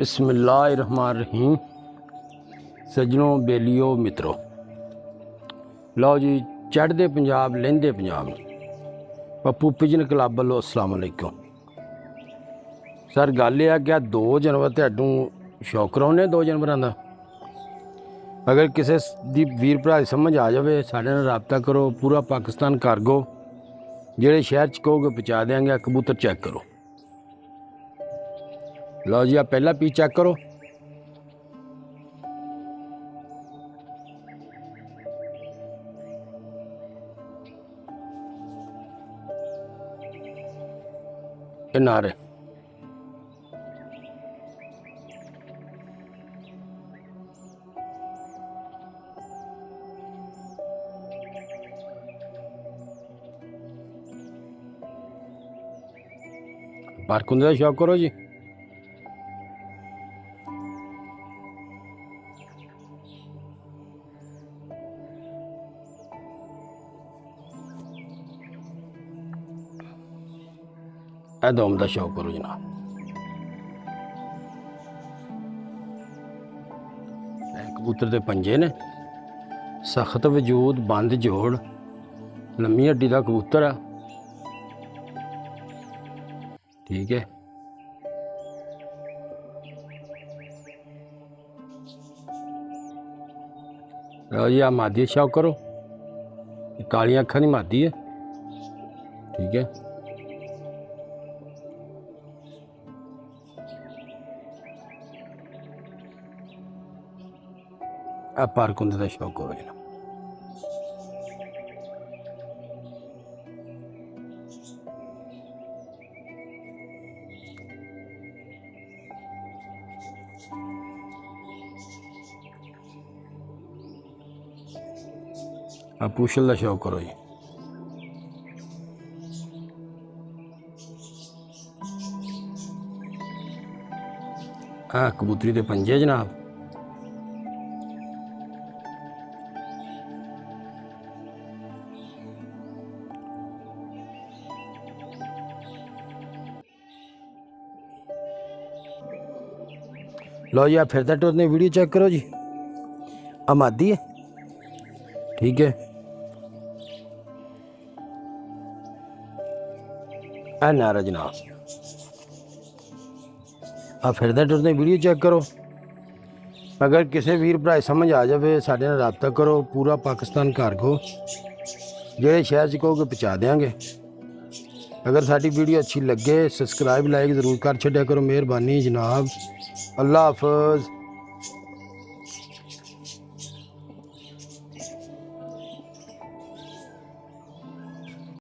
बिस्मिल्लाहिर्रहमानिर्रहीम। सज्जनों, बेलियो, मित्रों, लो जी, चढ़ते पंजाब लहंदे पंजाब पप्पू पिजन क्लब वालों अस्सलाम वालेकुम। सर गल यह कि 2 जनवरी तुहानू शौक कराने 2 जनवरी का। अगर किसी दी वीर भरा दी समझ आ जाए साढ़े नाल राबता करो। पूरा पाकिस्तान कार्गो जेड़े शहर च कहोगे पहुँचा देंगे। कबूतर चेक करो। लो जी, आ पहला पीस चेक करो। ये नारे पार्क होंदे दा शौक करो जी। दोम का शौक करो जनाब। कबूतर के पंजे ने सख्त वजूद, बंद जोड़, लम्मी हड्डी का कबूतर है। ठीक है, लो जी, आप मादी शौक करो। काली अखा की मादी है। ठीक है, आप पार्क होंदे दा शौक करो जी। आप पूछल का शौक करो जी। कबूतरी के पंजे जनाब। लो जी, आप फिर टुरने वीडियो चेक करो जी। आमादी है। ठीक है, नारा जनाब। आप फिर टुरने वीडियो चेक करो। अगर किसी वीर भरा समझ आ जाए साढ़े नाल राबता करो। पूरा पाकिस्तान कार्गो जेड़े शहर च कहोगे पहुँचा देंगे। अगर साडी वीडियो अच्छी लगे सबसक्राइब लाइक ज़रूर कर छड्या करो। मेहरबानी जनाब। अल्लाह हाफिज़।